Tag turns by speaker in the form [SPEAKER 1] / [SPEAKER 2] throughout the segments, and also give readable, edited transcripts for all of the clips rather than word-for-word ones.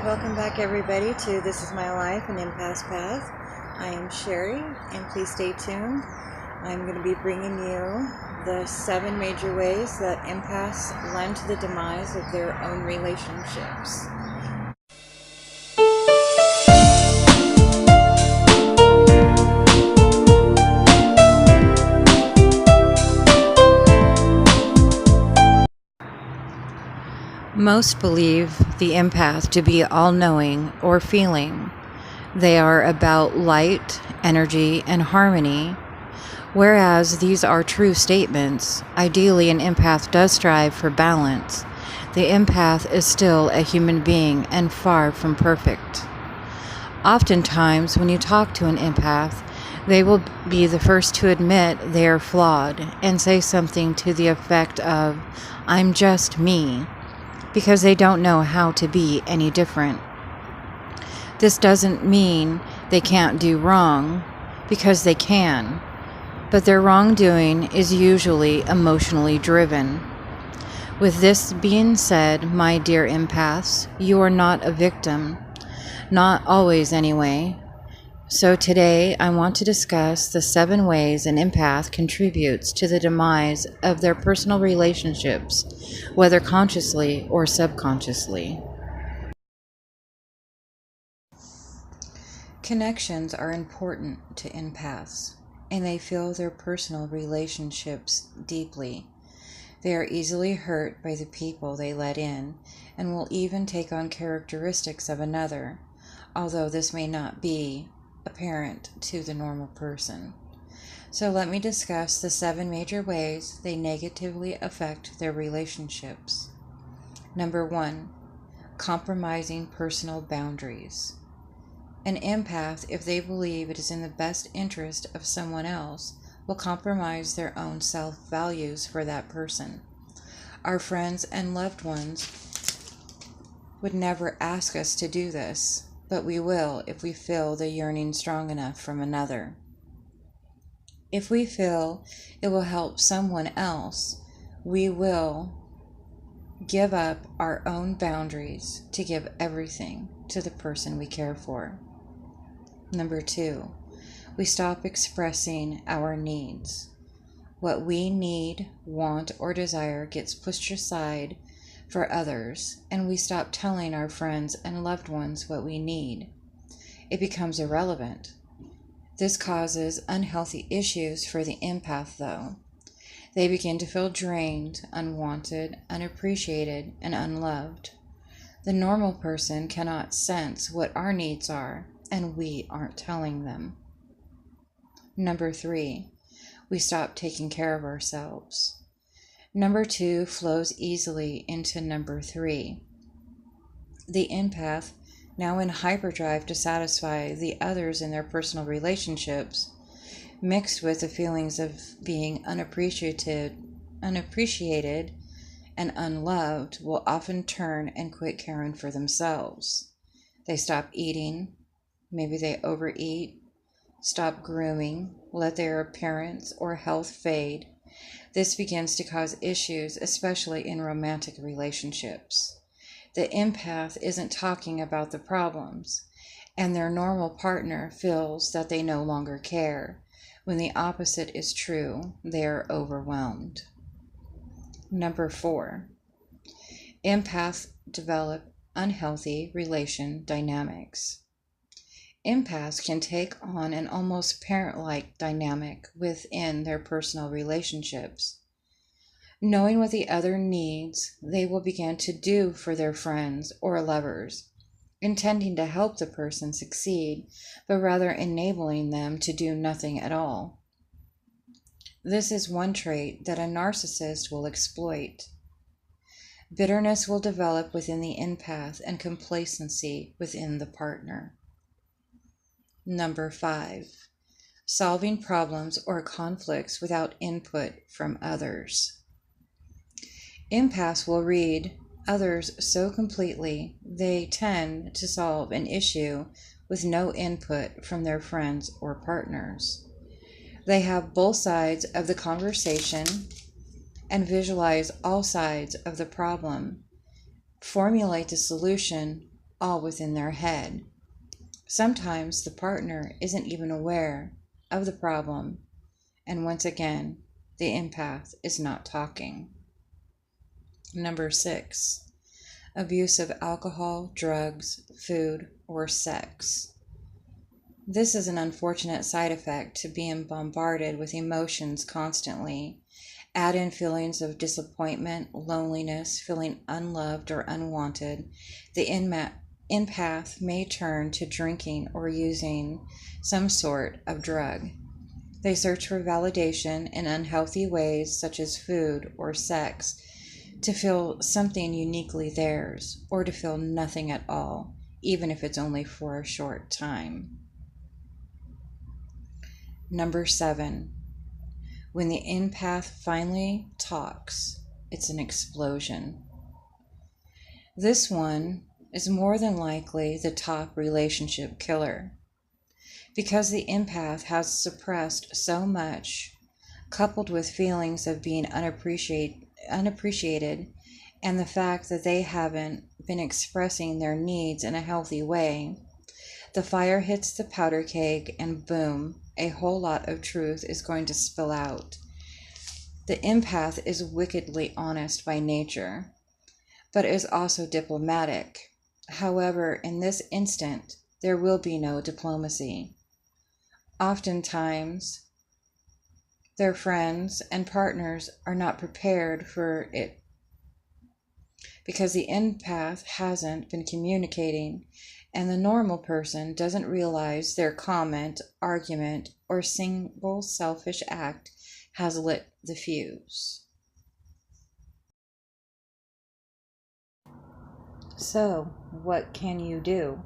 [SPEAKER 1] welcome back everybody to This Is My Life, an Empath Path. I am Sherry, and please stay tuned. I'm going to be bringing you the 7 major ways that empaths lend to the demise of their own relationships. Most believe the empath to be all-knowing or feeling. They are about light, energy, and harmony. Whereas these are true statements, ideally an empath does strive for balance. The empath is still a human being and far from perfect. Oftentimes, when you talk to an empath, they will be the first to admit they are flawed and say something to the effect of, "I'm just me," because they don't know how to be any different. This doesn't mean they can't do wrong, because they can, but their wrongdoing is usually emotionally driven. With this being said, my dear empaths, you are not a victim, not always anyway. So today I want to discuss the 7 ways an empath contributes to the demise of their personal relationships, whether consciously or subconsciously. Connections are important to empaths, and they feel their personal relationships deeply. They are easily hurt by the people they let in, and will even take on characteristics of another, although this may not be apparent to the normal person. So let me discuss the 7 major ways they negatively affect their relationships. Number 1, compromising personal boundaries. An empath, if they believe it is in the best interest of someone else, will compromise their own self-values for that person. Our friends and loved ones would never ask us to do this, but we will if we feel the yearning strong enough from another. If we feel it will help someone else, we will give up our own boundaries to give everything to the person we care for. Number 2, we stop expressing our needs. What we need, want, or desire gets pushed aside for others, and we stop telling our friends and loved ones what we need. It becomes irrelevant. This causes unhealthy issues for the empath, though. They begin to feel drained, unwanted, unappreciated, and unloved. The normal person cannot sense what our needs are, and we aren't telling them. Number 3, we stop taking care of ourselves. Number 2 flows easily into number 3. The empath, now in hyperdrive to satisfy the others in their personal relationships, mixed with the feelings of being unappreciated and unloved, will often turn and quit caring for themselves. They stop eating, maybe they overeat, stop grooming, let their appearance or health fade. This begins to cause issues, especially in romantic relationships. The empath isn't talking about the problems, and their normal partner feels that they no longer care. When the opposite is true, they are overwhelmed. Number 4, empaths develop unhealthy relation dynamics. Empaths can take on an almost parent-like dynamic within their personal relationships. Knowing what the other needs, they will begin to do for their friends or lovers, intending to help the person succeed, but rather enabling them to do nothing at all. This is one trait that a narcissist will exploit. Bitterness will develop within the empath and complacency within the partner. Number 5, solving problems or conflicts without input from others. Empaths will read others so completely they tend to solve an issue with no input from their friends or partners. They have both sides of the conversation and visualize all sides of the problem, formulate the solution all within their head. Sometimes the partner isn't even aware of the problem, and once again, the empath is not talking. Number 6, abuse of alcohol, drugs, food, or sex. This is an unfortunate side effect to being bombarded with emotions constantly. Add in feelings of disappointment, loneliness, feeling unloved or unwanted. The empath may turn to drinking or using some sort of drug. They search for validation in unhealthy ways such as food or sex to feel something uniquely theirs, or to feel nothing at all, even if it's only for a short time. Number 7, when the empath finally talks, it's an explosion. This one is more than likely the top relationship killer, because the empath has suppressed so much, coupled with feelings of being unappreciated and the fact that they haven't been expressing their needs in a healthy way. The fire hits the powder keg and boom, a whole lot of truth is going to spill out. The empath is wickedly honest by nature, but is also diplomatic. However, in this instant, there will be no diplomacy. Oftentimes, their friends and partners are not prepared for it because the empath hasn't been communicating, and the normal person doesn't realize their comment, argument, or single selfish act has lit the fuse. So, what can you do?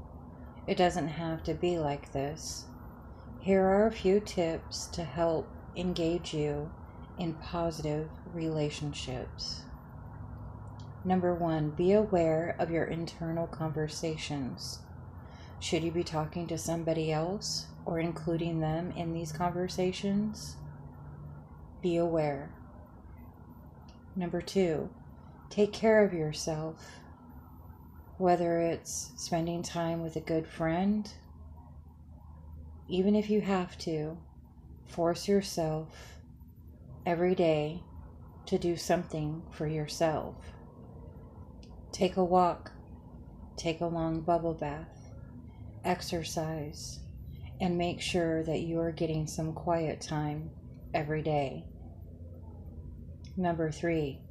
[SPEAKER 1] It doesn't have to be like this. Here are a few tips to help engage you in positive relationships. Number 1, be aware of your internal conversations. Should you be talking to somebody else or including them in these conversations? Be aware. Number 2, take care of yourself. Whether it's spending time with a good friend, even if you have to, force yourself every day to do something for yourself. Take a walk, take a long bubble bath, exercise, and make sure that you are getting some quiet time every day. Number 3,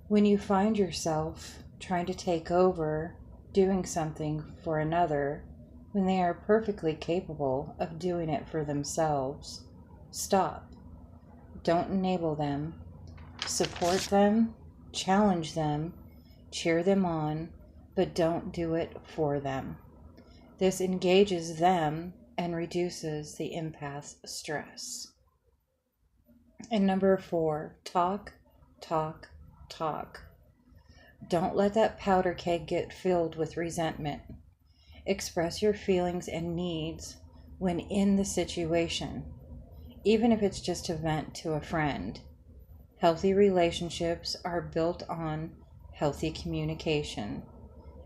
[SPEAKER 1] when you find yourself trying to take over doing something for another when they are perfectly capable of doing it for themselves, stop. Don't enable them. Support them, challenge them, cheer them on, but don't do it for them. This engages them and reduces the empath's stress. And number 4, talk, talk, talk. Don't let that powder keg get filled with resentment. Express your feelings and needs when in the situation, even if it's just to vent to a friend. Healthy relationships are built on healthy communication,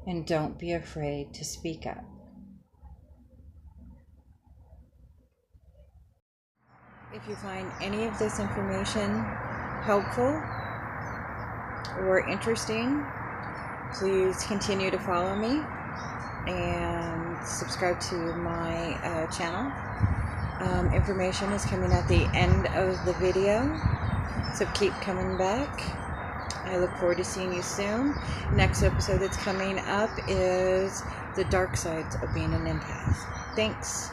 [SPEAKER 1] and don't be afraid to speak up. If you find any of this information helpful or interesting, please continue to follow me and subscribe to my channel. Information is coming at the end of the video, so keep coming back. I look forward to seeing you soon. Next episode that's coming up is the dark sides of being an empath. Thanks.